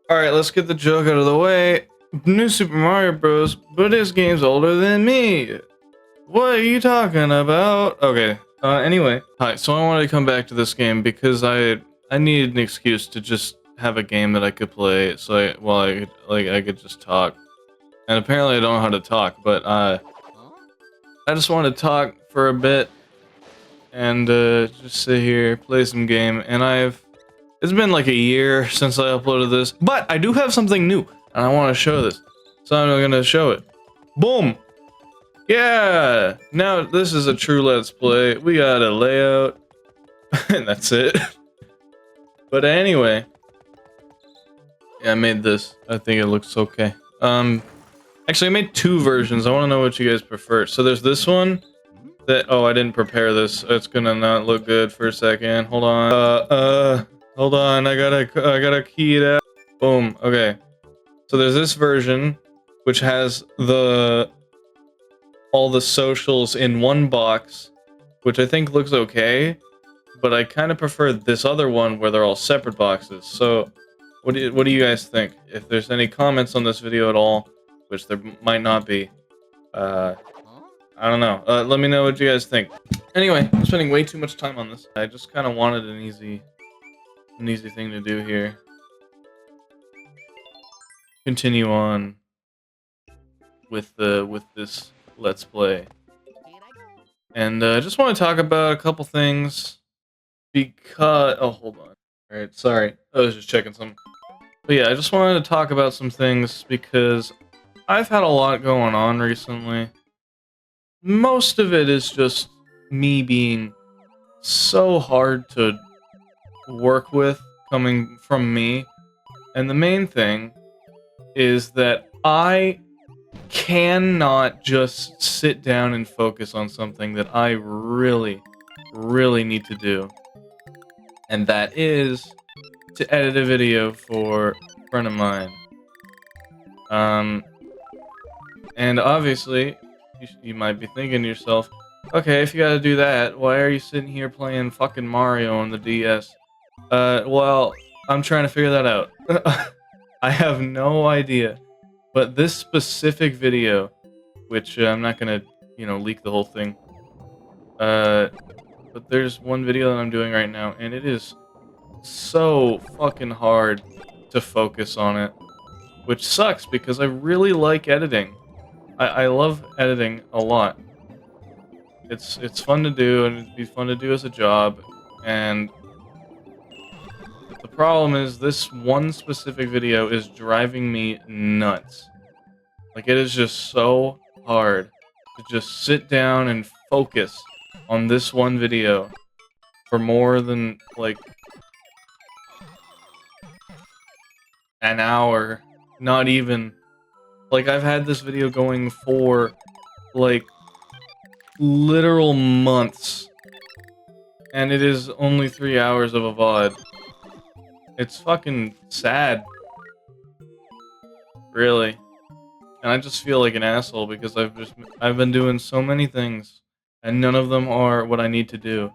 Alright, let's get the joke out of the way. New Super Mario Bros., but this game's older than me. What are you talking about? Okay, anyway. Hi, so I wanted to come back to this game because I needed an excuse to just have a game that I could play, so I could just talk. And apparently I don't know how to talk, but I just wanted to talk for a bit and just sit here, play some game, and it's been like a year since I uploaded this, but I do have something new, and I want to show this. So I'm gonna show it. Boom! Yeah! Now this is a true Let's Play. We got a layout, and that's it. But anyway, yeah, I made this. I think it looks okay. Actually, I made two versions. I want to know what you guys prefer. So there's this one. Oh, I didn't prepare this. It's gonna not look good for a second. Hold on. Hold on. I gotta key it out. Boom. Okay. So there's this version, which has all the socials in one box, which I think looks okay, but I kind of prefer this other one where they're all separate boxes. So, what do you guys think? If there's any comments on this video at all, which there might not be, I don't know. Let me know what you guys think. Anyway, I'm spending way too much time on this. I just kind of wanted an easy thing to do here. Continue on with this Let's Play. And I just want to talk about a couple things because hold on. All right, sorry. I was just checking some. But yeah, I just wanted to talk about some things because I've had a lot going on recently. Most of it is just me being so hard to work with coming from me. And the main thing is that I cannot just sit down and focus on something that I really, really need to do. And that is to edit a video for a friend of mine. And obviously, you might be thinking to yourself, okay, if you gotta do that, why are you sitting here playing fucking Mario on the DS? Well, I'm trying to figure that out. I have no idea. But this specific video, which I'm not gonna, leak the whole thing. But there's one video that I'm doing right now, and it is so fucking hard to focus on it. Which sucks, because I really like editing. I love editing a lot. It's fun to do, and it'd be fun to do as a job, and the problem is this one specific video is driving me nuts. Like, it is just so hard to just sit down and focus on this one video for more than, like, an hour. Not even. Like, I've had this video going for, like, literal months. And it is only 3 hours of a VOD. It's fucking sad. Really. And I just feel like an asshole because I've been doing so many things. And none of them are what I need to do.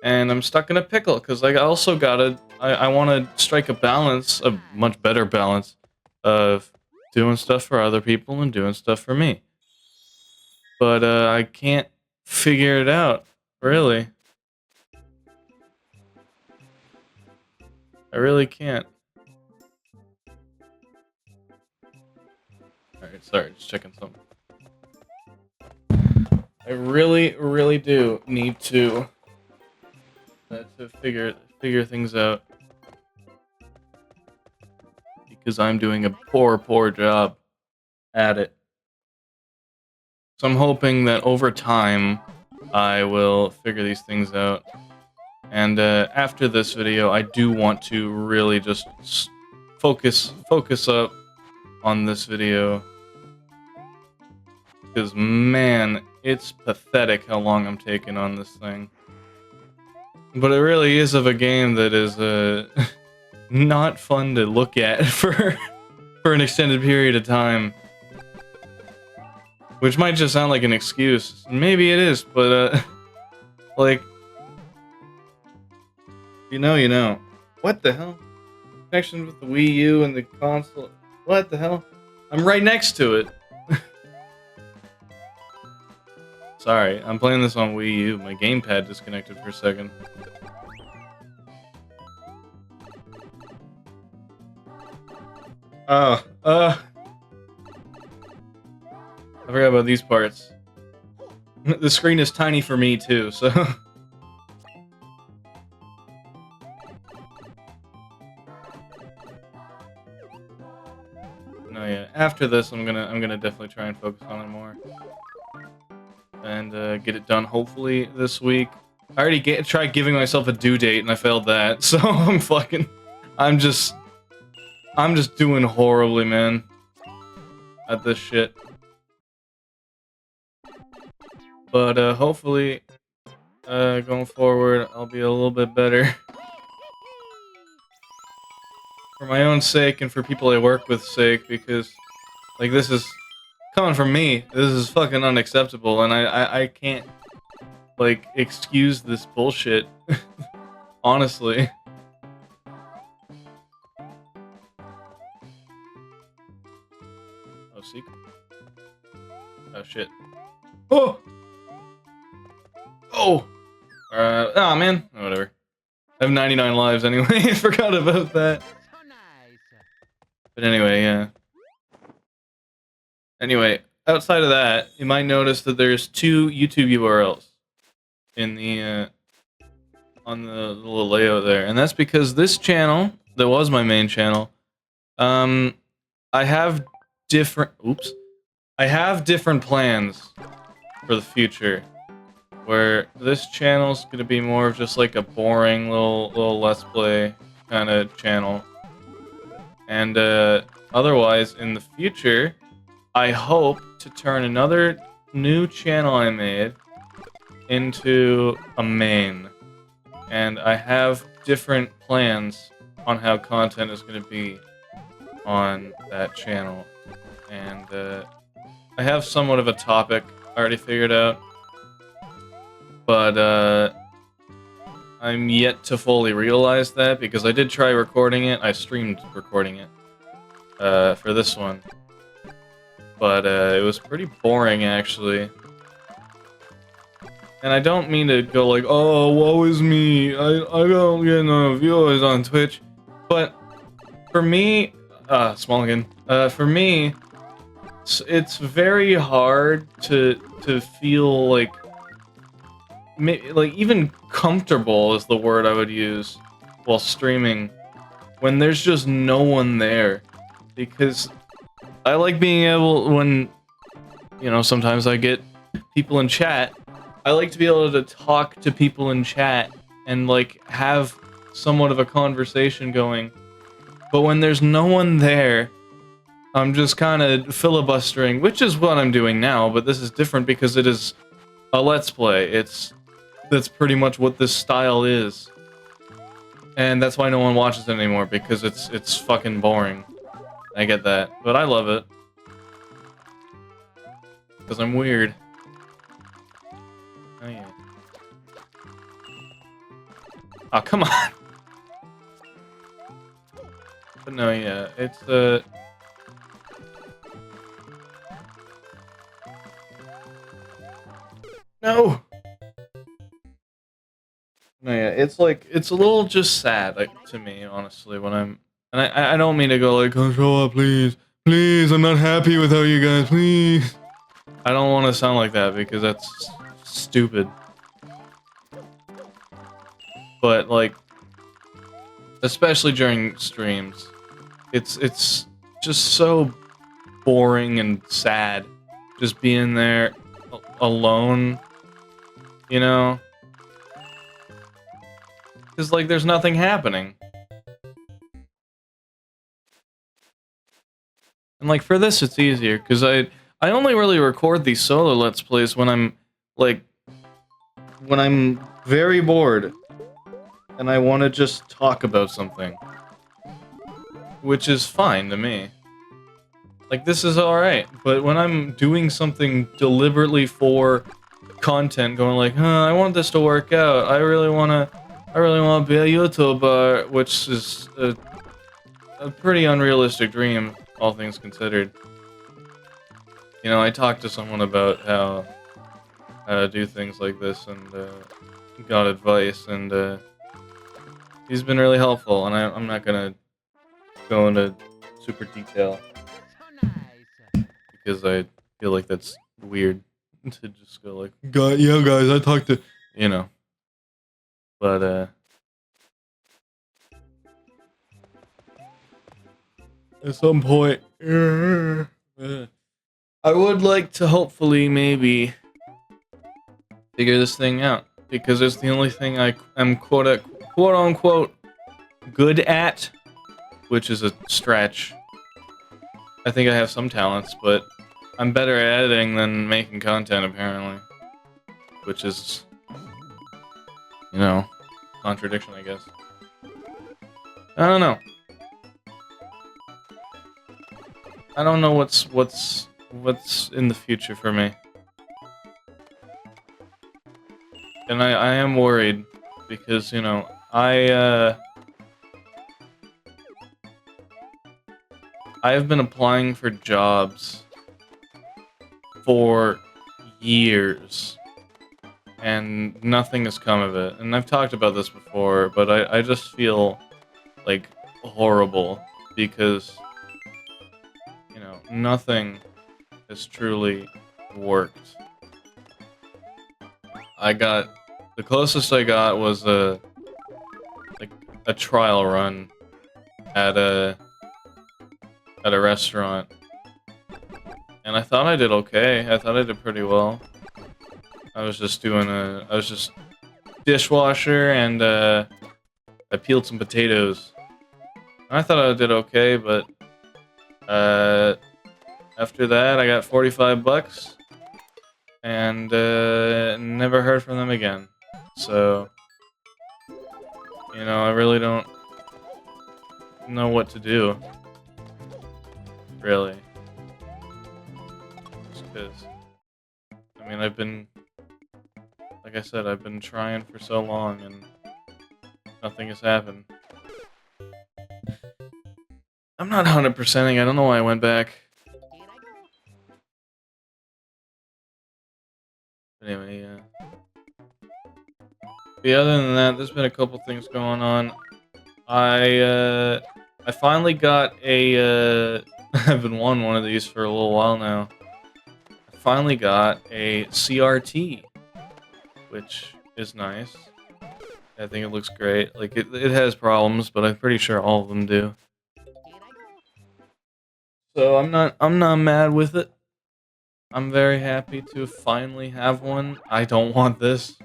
And I'm stuck in a pickle because I also I want to strike a balance, a much better balance, of doing stuff for other people and doing stuff for me. But I can't figure it out, really. I really can't. Alright, sorry, just checking something. I really, really do need to figure things out. Because I'm doing a poor job at it. So I'm hoping that over time, I will figure these things out. And after this video, I do want to really just focus up on this video. Because, man, it's pathetic how long I'm taking on this thing. But it really is of a game that is not fun to look at for an extended period of time. Which might just sound like an excuse. Maybe it is, but like, you know. What the hell? connection with the Wii U and the console. What the hell? I'm right next to it. Sorry, I'm playing this on Wii U. My gamepad disconnected for a second. Oh, I forgot about these parts. The screen is tiny for me too, so. No, yeah. After this, I'm gonna definitely try and focus on it more, and get it done hopefully this week. I already tried giving myself a due date and I failed that, so I'm just doing horribly, man, at this shit. But hopefully, going forward, I'll be a little bit better. For my own sake and for people I work with sake, because, like, this is, coming from me, this is fucking unacceptable, and I can't, like, excuse this bullshit. Honestly. Oh, secret. Oh, shit. Oh! Oh! Oh, man. Oh, whatever. I have 99 lives anyway. I forgot about that. But anyway, yeah. Anyway, outside of that, you might notice that there's 2 YouTube URLs in the, on the little layout there. And that's because this channel, that was my main channel, I have different, I have different plans for the future. Where this channel's gonna be more of just like a boring little Let's Play kind of channel. And otherwise, in the future, I hope to turn another new channel I made into a main. And I have different plans on how content is going to be on that channel. And I have somewhat of a topic already figured out. But I'm yet to fully realize that, because I did try recording it. I streamed recording it for this one. But it was pretty boring, actually. And I don't mean to go like, oh, woe is me, I don't get no viewers on Twitch. But for me, small again. For me, it's very hard to feel like even comfortable is the word I would use while streaming when there's just no one there, because I like being able, when, you know, sometimes I get people in chat, I like to be able to talk to people in chat and like have somewhat of a conversation going. But when there's no one there, I'm just kind of filibustering, which is what I'm doing now, but this is different because it is a Let's Play. That's pretty much what this style is. And that's why no one watches it anymore, because it's fucking boring. I get that, but I love it. Because I'm weird. Oh yeah. Oh, come on! But no, yeah, it's No! No, yeah, it's like, it's a little just sad, like, to me, honestly, when I'm... And I don't mean to go like, oh, show up, please. Please, I'm not happy with how you guys, please. I don't want to sound like that, because that's stupid. But, like, especially during streams, it's just so boring and sad, just being there alone, you know? Because, like, there's nothing happening. And, like, for this, it's easier, because I only really record these solo Let's Plays when I'm, like, when I'm very bored, and I want to just talk about something. Which is fine to me. Like, this is alright, but when I'm doing something deliberately for content, going like, huh, I want this to work out, I really want to be a YouTuber, which is a pretty unrealistic dream, all things considered. You know, I talked to someone about how to do things like this and got advice, and he's been really helpful. And I'm not gonna go into super detail because I feel like that's weird to just go like, yeah, guys, I talked to, you know. But at some point, I would like to hopefully maybe figure this thing out because it's the only thing I am quote unquote good at, which is a stretch. I think I have some talents, but I'm better at editing than making content apparently, which is, you know, contradiction, I guess. I don't know. I don't know what's in the future for me. And I am worried because, you know, I've been applying for jobs for years and nothing has come of it. And I've talked about this before, but I just feel like horrible because, you know, nothing has truly worked. The closest I got was a trial run at a restaurant, and I thought I did okay. I thought I did pretty well. I was just dishwasher, and I peeled some potatoes. I thought I did okay, but after that I got 45 bucks, and never heard from them again. So, you know, I really don't know what to do. Really. Just 'cause, I mean, like I said, I've been trying for so long and nothing has happened. I'm not 100%ing, I don't know why I went back. Anyway, yeah. But other than that, there's been a couple things going on. I finally got a, I've been wanting one of these for a little while now. I finally got a CRT, which is nice. I think it looks great. Like, it has problems, but I'm pretty sure all of them do. So I'm not mad with it. I'm very happy to finally have one. I don't want this.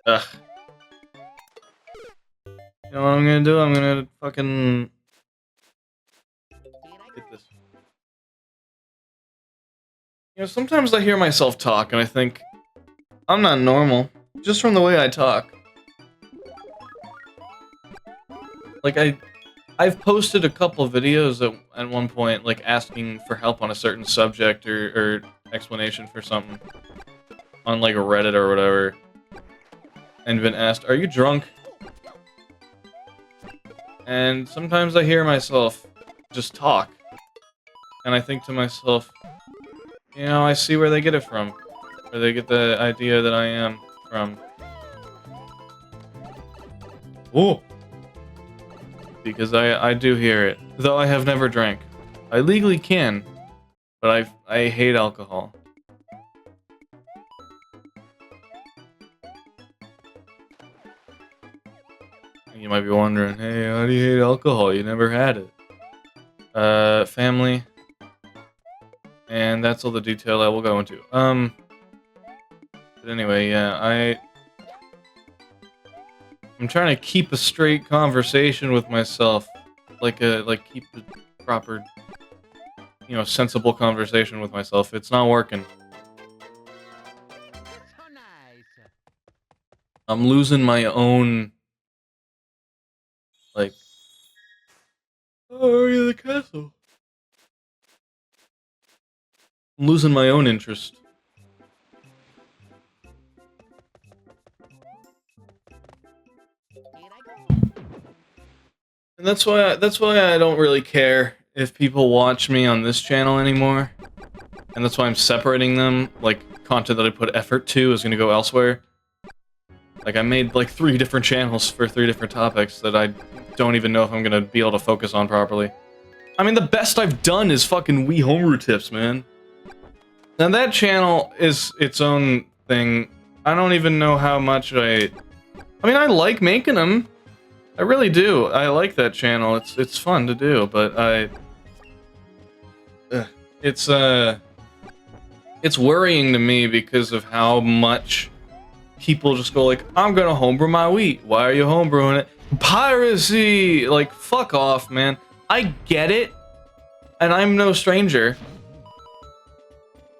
Ugh. You know what I'm gonna do? I'm gonna fucking get this. You know, sometimes I hear myself talk and I think, I'm not normal. Just from the way I talk. Like, I've posted a couple videos at one point, like, asking for help on a certain subject or explanation for something. On, like, a Reddit or whatever. And been asked, are you drunk? And sometimes I hear myself just talk. And I think to myself, you know, I see where they get it from. Where they get the idea that I am from. Oh! Because I do hear it. Though I have never drank. I legally can, but I hate alcohol. You might be wondering, hey, how do you hate alcohol? You never had it. Family. And that's all the detail I will go into. But anyway, yeah, I'm trying to keep a straight conversation with myself. Like keep a proper, you know, sensible conversation with myself. It's not working. I'm losing my own, like, oh, are you the castle? I'm losing my own interest. And that's why I don't really care if people watch me on this channel anymore. And that's why I'm separating them. Like, content that I put effort to is gonna go elsewhere. Like, I made like 3 different channels for 3 different topics that I don't even know if I'm gonna be able to focus on properly. I mean, the best I've done is fucking Wii Homebrew Tips, man. Now that channel is its own thing. I don't even know how much I mean, I like making them. I really do. I like that channel. It's fun to do, but it's worrying to me because of how much people just go like, I'm gonna homebrew my wheat. Why are you homebrewing it? Piracy! Like, fuck off, man. I get it, and I'm no stranger.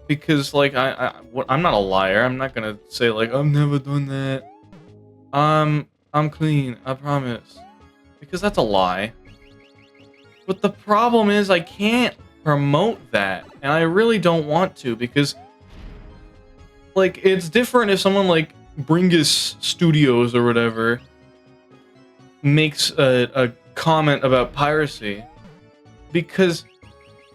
Because, like, I'm not a liar. I'm not gonna say, like, I've never done that. I'm clean, I promise. Because that's a lie. But the problem is I can't promote that, and I really don't want to, because, like, it's different if someone like Bringus Studios or whatever makes a comment about piracy, because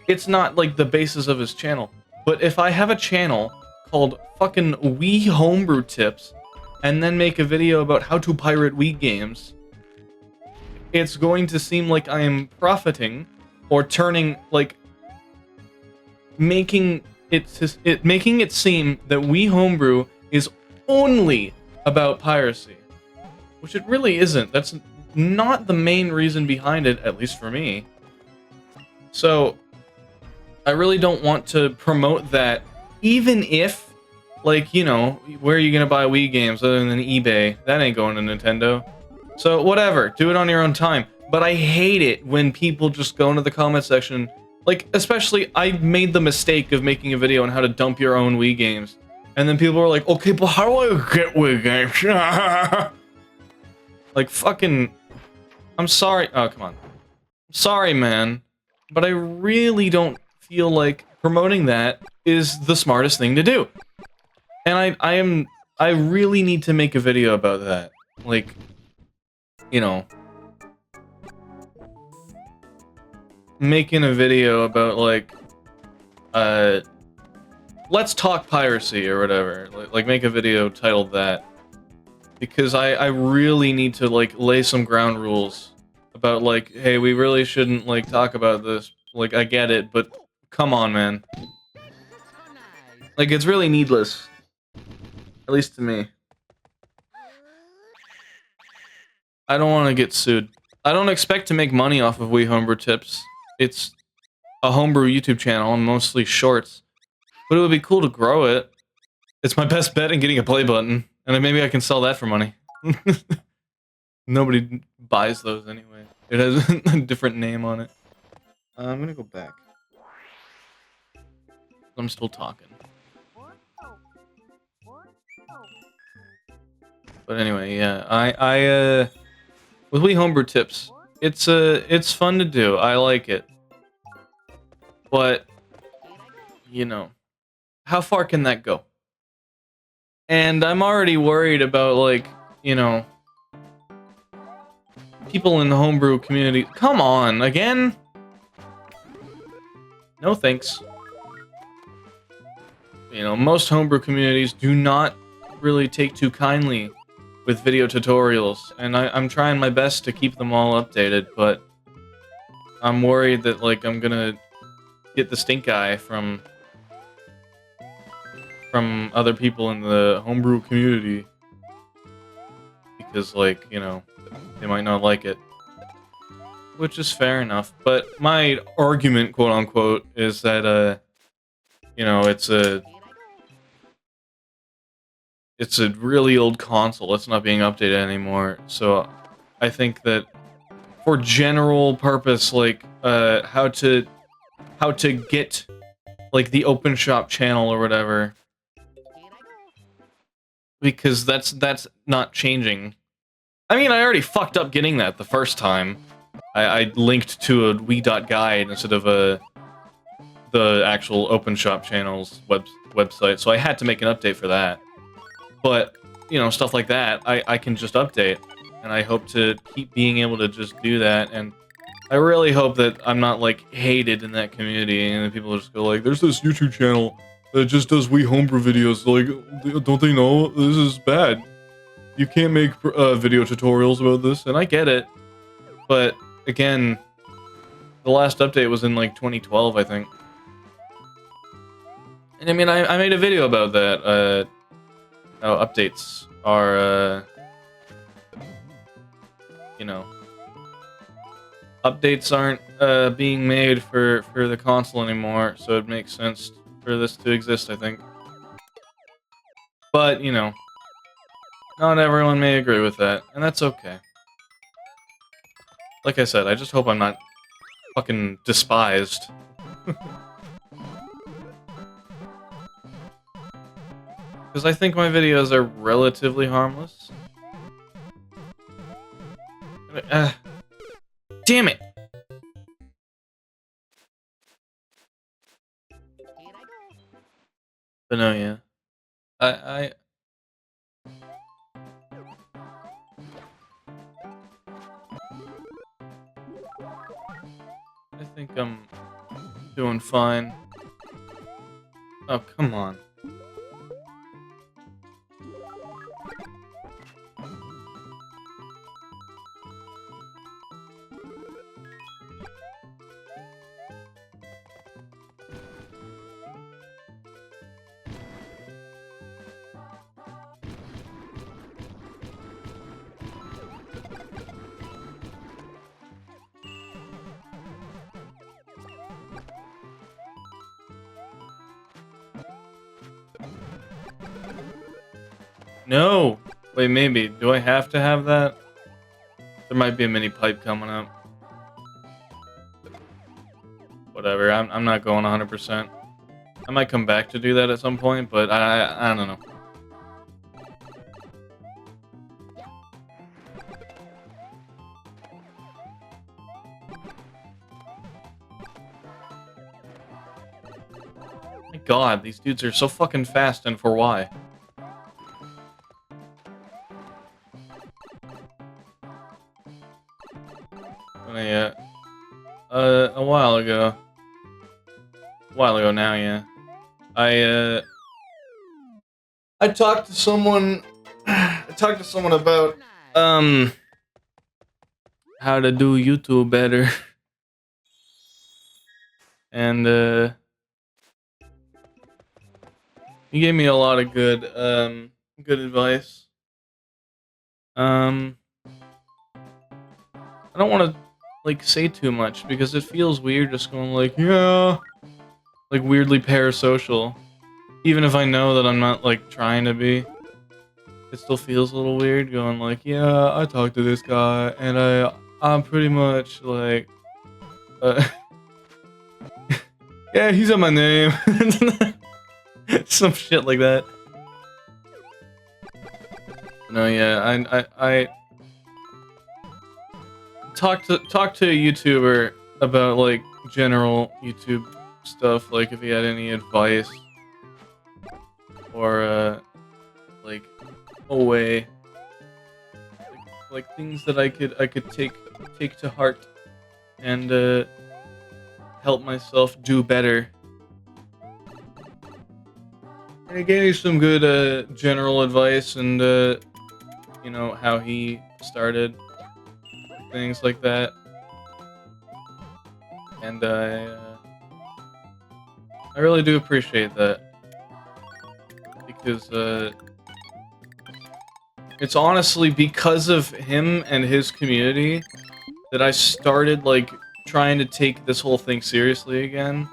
it's not like the basis of his channel. But if I have a channel called fucking Wii Homebrew Tips and then make a video about how to pirate Wii games, it's going to seem like I am profiting or turning, like, making it seem that Wii Homebrew is only about piracy, which it really isn't. That's not the main reason behind it, at least for me. So I really don't want to promote that, even if, like, you know, where are you gonna buy Wii games other than eBay? That ain't going to Nintendo. So whatever, do it on your own time. But I hate it when people just go into the comment section, like, especially, I made the mistake of making a video on how to dump your own Wii games. And then people were like, okay, but how do I get Wii games? Like, fucking, I'm sorry. Oh, come on. Sorry, man. But I really don't feel like promoting that is the smartest thing to do. And I really need to make a video about that. Like, you know, making a video about, like, let's talk piracy or whatever. Like make a video titled that. Because I really need to, like, lay some ground rules about, like, hey, we really shouldn't, like, talk about this. Like, I get it, but come on, man. Like, it's really needless. At least to me. I don't want to get sued. I don't expect to make money off of Wii Homebrew Tips. It's a homebrew YouTube channel and mostly shorts. But it would be cool to grow it. It's my best bet in getting a play button. And then maybe I can sell that for money. Nobody buys those anyway. It has a different name on it. I'm gonna go back. I'm still talking. But anyway, yeah, with Wii Homebrew Tips, it's fun to do. I like it. But, you know, how far can that go? And I'm already worried about, like, you know, people in the homebrew community. Come on, again? No thanks. You know, most homebrew communities do not really take too kindly with video tutorials, and I'm trying my best to keep them all updated, but I'm worried that, like, I'm gonna get the stink eye from other people in the homebrew community, because, like, you know, they might not like it, which is fair enough. But my argument, quote unquote, is that you know, it's a really old console. It's not being updated anymore. So I think that for general purpose, like, how to get, like, the open shop channel or whatever, because that's not changing. I mean, I already fucked up getting that the first time. I linked to a Wii.guide instead of a the actual Open Shop channel's website, so I had to make an update for that. But, you know, stuff like that, I can just update, and I hope to keep being able to just do that, and I really hope that I'm not, like, hated in that community, and people just go like, there's this YouTube channel that just does Wii homebrew videos, like, don't they know this is bad? You can't make video tutorials about this, and I get it, but, again, the last update was in, like, 2012, I think. And I mean, I made a video about that, how updates are, you know, updates aren't being made for the console anymore, so it makes sense for this to exist, I think. But, you know, not everyone may agree with that, and that's okay. Like I said, I just hope I'm not fucking despised. Because I think my videos are relatively harmless. Damn it! But no, yeah. I think I'm doing fine. Oh, come on. No! Wait, maybe. Do I have to have that? There might be a mini pipe coming up. Whatever, I'm not going 100%. I might come back to do that at some point, but I don't know. My god, these dudes are so fucking fast, and for why? Yeah. A while ago. A while ago now, yeah. I talked to someone... I talked to someone about, how to do YouTube better. And, he gave me a lot of good, good advice. I don't want to, like, say too much, because it feels weird just going like, yeah, like, weirdly parasocial. Even if I know that I'm not, like, trying to be. It still feels a little weird going like, yeah, I talked to this guy, and I'm pretty much, like, yeah, he said my name. Some shit like that. No, yeah, I talk to a YouTuber about, like, general YouTube stuff, like if he had any advice or like a way, like things that I could take to heart and help myself do better. And he gave me some good general advice, and you know, how he started, things like that. And I really do appreciate that, because it's honestly because of him and his community that I started, like, trying to take this whole thing seriously again.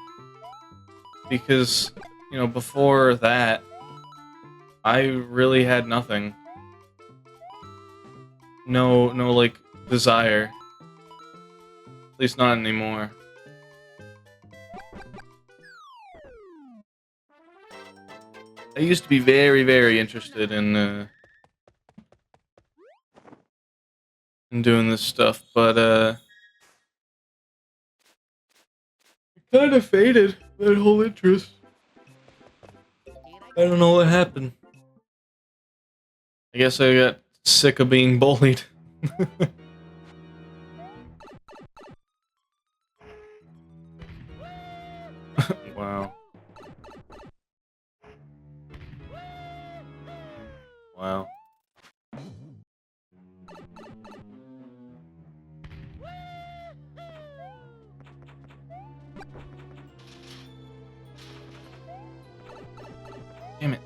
Because, you know, before that, I really had nothing. No, like, desire. At least not anymore. I used to be very, very interested in doing this stuff, but it kind of faded. that whole interest. I don't know what happened. I guess I got sick of being bullied. Wow. Wow. Damn it.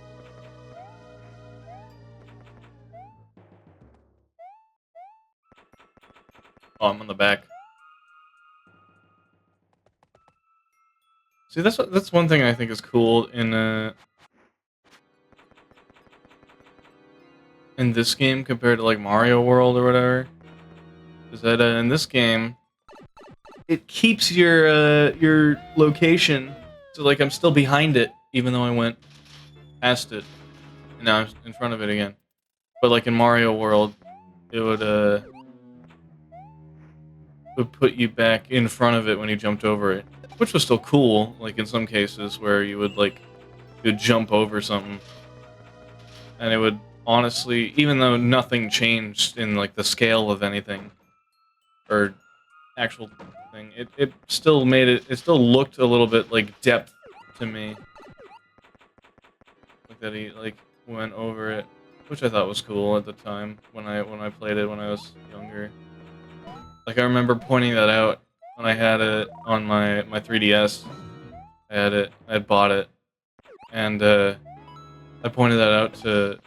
Oh, I'm on the back. See, that's one thing I think is cool in this game compared to like Mario World or whatever. Is that in this game, it keeps your location, so like I'm still behind it, even though I went past it, and now I'm in front of it again. But like in Mario World, it would put you back in front of it when you jumped over it, which was still cool. Like in some cases where you'd jump over something, and it would honestly, even though nothing changed in like the scale of anything or actual thing, it still made it still looked a little bit like depth to me, like that he like went over it, which I thought was cool at the time when I played it when I was younger. Like I remember pointing that out when I had it on my 3DS. I had bought it, and I pointed that out to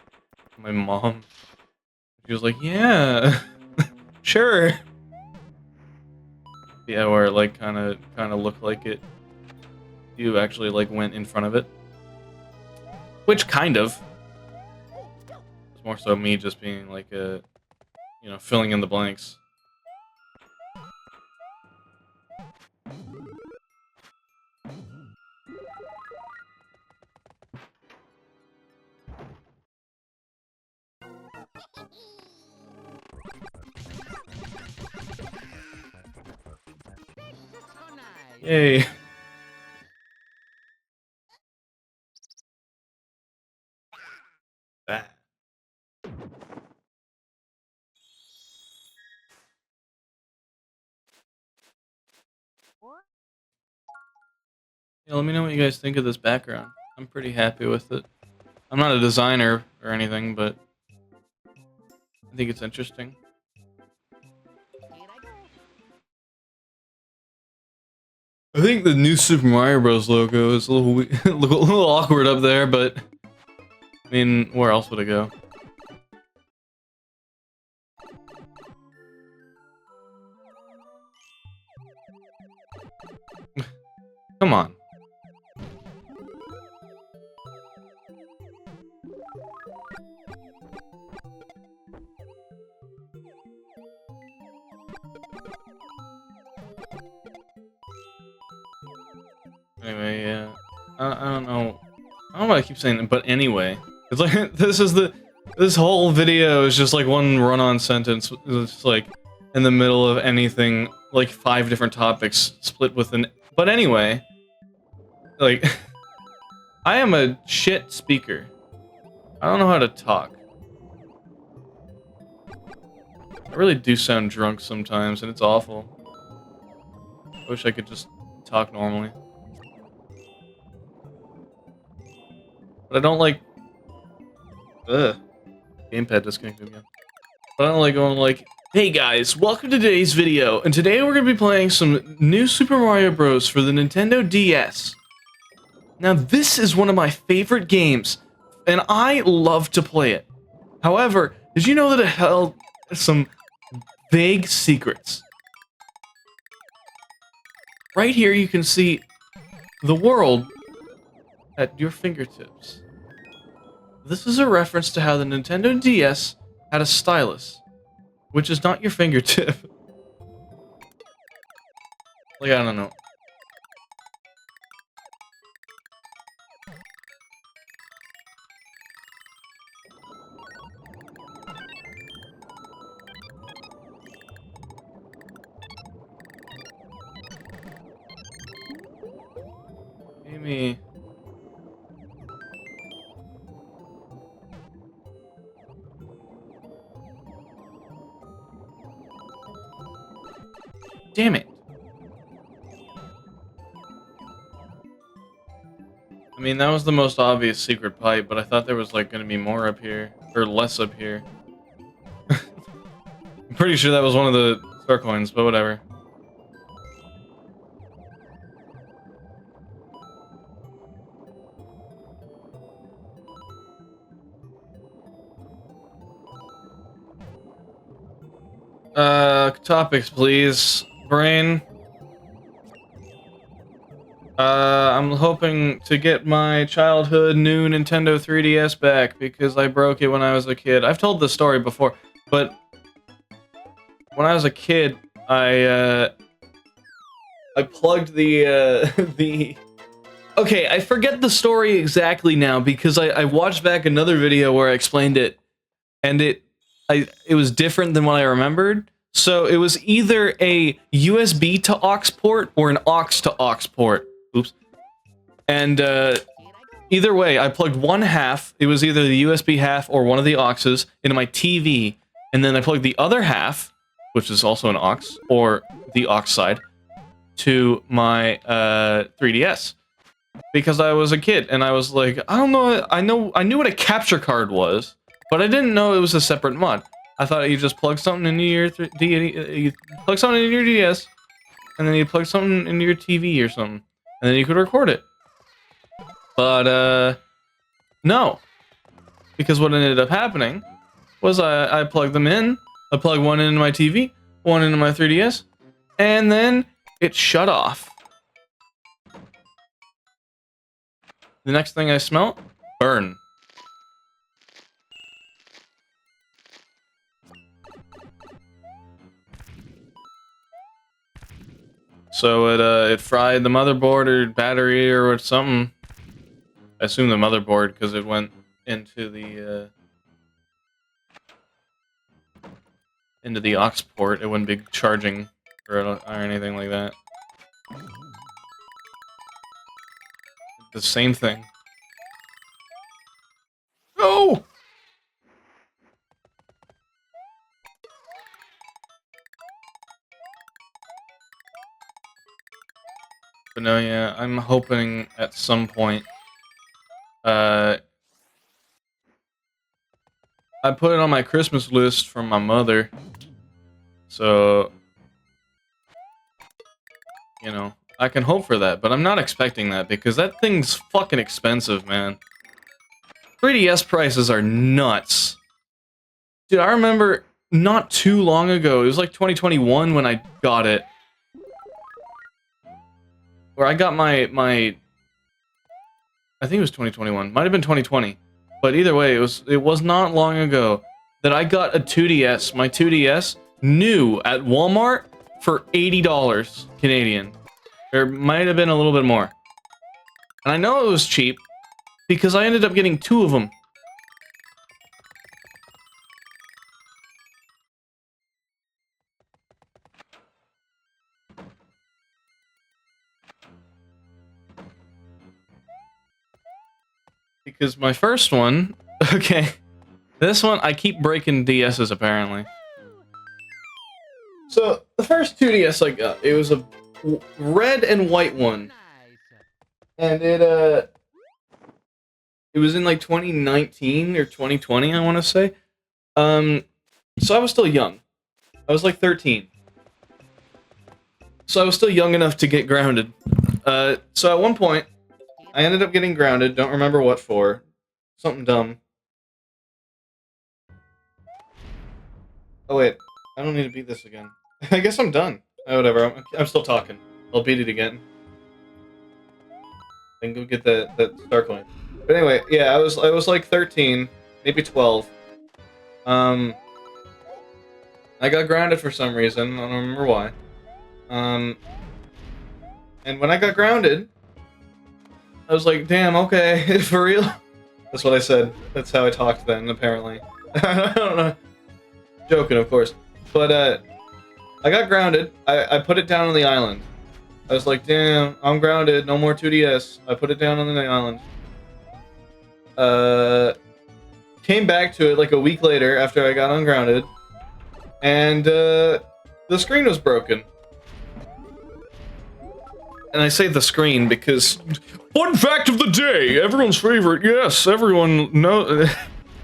my mom. She was like, "Yeah, sure." Yeah, where it like kind of looked like it. You actually like went in front of it, which kind of. It's more so me just being like filling in the blanks. Yay. Ah. Yeah, let me know what you guys think of this background. I'm pretty happy with it. I'm not a designer or anything, but I think it's interesting. I think the new Super Mario Bros. Logo is a little a little awkward up there, but I mean, where else would it go? Come on. Anyway, yeah. I don't know. I don't know why I keep saying that, but anyway. It's like, this whole video is just like one run-on sentence. It's like, in the middle of anything, like 5 different topics split with an... But anyway. Like, I am a shit speaker. I don't know how to talk. I really do sound drunk sometimes, and it's awful. I wish I could just talk normally. But I don't like... Ugh. Gamepad disconnected again. But I don't like going like, "Hey guys, welcome to today's video, and today we're going to be playing some new Super Mario Bros. For the Nintendo DS. Now this is one of my favorite games, and I love to play it. However, did you know that it held some vague secrets? Right here you can see the world at your fingertips. This is a reference to how the Nintendo DS had a stylus, which is not your fingertip. Like, I don't know. me... Damn it. I mean, that was the most obvious secret pipe, but I thought there was, like, gonna be more up here. Or less up here. I'm pretty sure that was one of the star coins, but whatever. Topics, please. Brain. I'm hoping to get my childhood new Nintendo 3DS back because I broke it when I was a kid. I've told this story before, but when I was a kid, I plugged the the... Okay, I forget the story exactly now because I watched back another video where I explained it, and it was different than what I remembered. So it was either a USB to aux port or an aux to aux port. Oops. And either way, I plugged one half. It was either the USB half or one of the auxes into my TV, and then I plugged the other half, which is also an aux, or the aux side, to my 3DS. Because I was a kid, and I was like, I don't know, I knew what a capture card was, but I didn't know it was a separate mod. I thought you just plug something into your you plug something into your DS, and then you plug something into your TV or something, and then you could record it. But no, because what ended up happening was I plugged them in. I plugged one into my TV, one into my 3DS, and then it shut off. The next thing I smelt, burn. So it fried the motherboard or battery or something. I assume the motherboard because it went into the aux port. It wouldn't be charging or anything like that. The same thing. Oh! But no, yeah, I'm hoping at some point, I put it on my Christmas list from my mother, so, you know, I can hope for that, but I'm not expecting that, because that thing's fucking expensive, man. 3DS prices are nuts. Dude, I remember not too long ago, it was like 2021 when I got it. Or I got my I think it was 2021. Might have been 2020. But either way, it was not long ago that I got a 2DS, my 2DS, new at Walmart for $80 Canadian. Or might have been a little bit more. And I know it was cheap because I ended up getting 2 of them. Because my first one, okay, this one, I keep breaking DSs apparently. So, the first 2DS I got, it was a red and white one. And it was in like 2019 or 2020, I want to say. So I was still young. I was like 13. So I was still young enough to get grounded. So at one point, I ended up getting grounded, don't remember what for. Something dumb. Oh wait, I don't need to beat this again. I guess I'm done. Oh, whatever, I'm still talking. I'll beat it again. And go get that star coin. But anyway, yeah, I was like 13, maybe 12. I got grounded for some reason, I don't remember why. And when I got grounded, I was like, damn, okay, for real? That's what I said. That's how I talked then, apparently. I don't know. Joking, of course. But, I got grounded. I put it down on the island. I was like, damn, I'm grounded. No more 2DS. I put it down on the island. Came back to it like a week later after I got ungrounded, and the screen was broken. And I say the screen because fun fact of the day, everyone's favorite. Yes, everyone knows.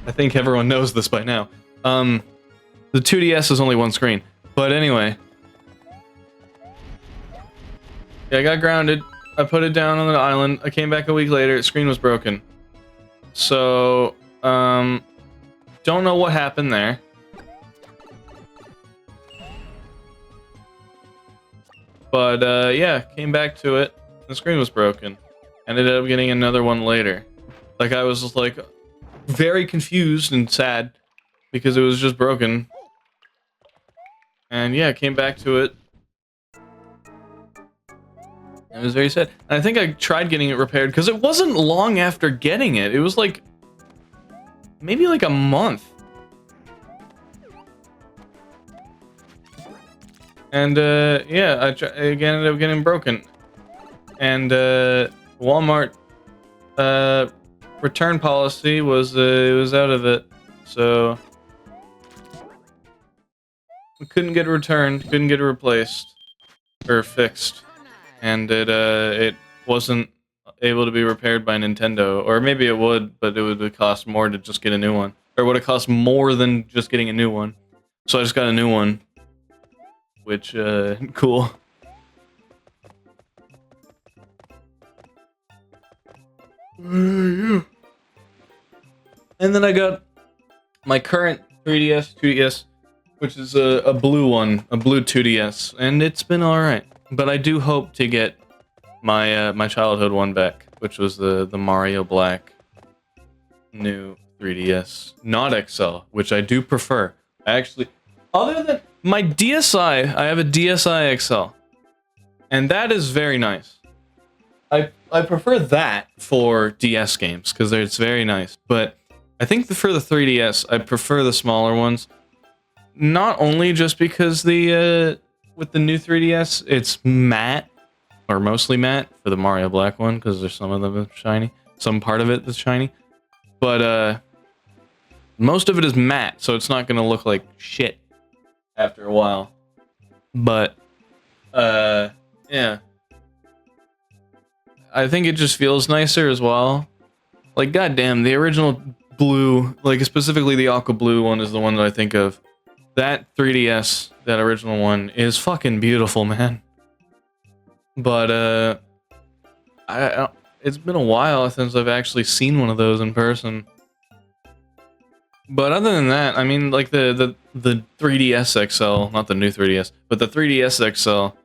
I think everyone knows this by now. The 2DS is only one screen, but anyway. Yeah, I got grounded. I put it down on the island. I came back a week later. The screen was broken. So, don't know what happened there. But, yeah, came back to it. The screen was broken. And ended up getting another one later. Like, I was just, like, very confused and sad. Because it was just broken. And, yeah, came back to it. It was very sad. And I think I tried getting it repaired, because it wasn't long after getting it. It was, like, maybe, like, a month. And, yeah, I again ended up getting broken. And, Walmart, return policy was, it was out of it. So, we couldn't get it returned, couldn't get it replaced, or fixed. And it wasn't able to be repaired by Nintendo. Or maybe it would, but it would cost more to just get a new one. Or would it cost more than just getting a new one? So I just got a new one. Which, cool. And then I got my current 3DS, 2DS, which is a blue one, a blue 2DS, and it's been alright. But I do hope to get my my childhood one back, which was the Mario Black new 3DS, not XL, which I do prefer. I actually, other than my DSi, I have a DSi XL, and that is very nice. I prefer that for DS games because it's very nice. But I think for the 3DS, I prefer the smaller ones. Not only just because the with the new 3DS, it's matte or mostly matte for the Mario Black one because there's some of them that's shiny, some part of it that's shiny, but most of it is matte, so it's not gonna look like shit after a while. But yeah. I think it just feels nicer as well. Like, goddamn, the original blue, like specifically the aqua blue one is the one that I think of. That 3DS, that original one, is fucking beautiful, man. But, it's been a while since I've actually seen one of those in person. But other than that, I mean, like the 3DS XL, not the new 3DS, but the 3DS XL,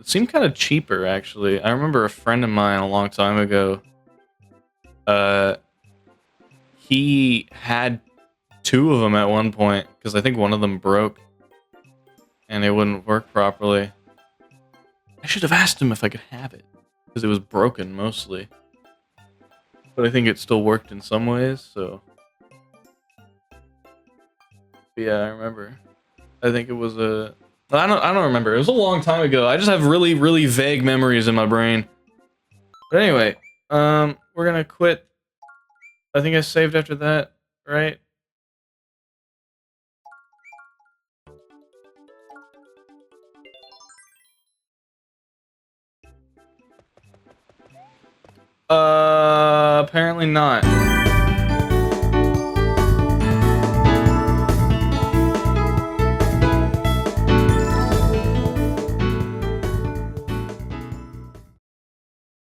seemed kind of cheaper, actually. I remember a friend of mine a long time ago, he had two of them at one point, because I think one of them broke, and it wouldn't work properly. I should have asked him if I could have it, because it was broken, mostly. But I think it still worked in some ways, so... But yeah, I remember. I think it was a... I don't remember. It was a long time ago. I just have really, really vague memories in my brain. But anyway, we're gonna quit. I think I saved after that, right? Apparently not.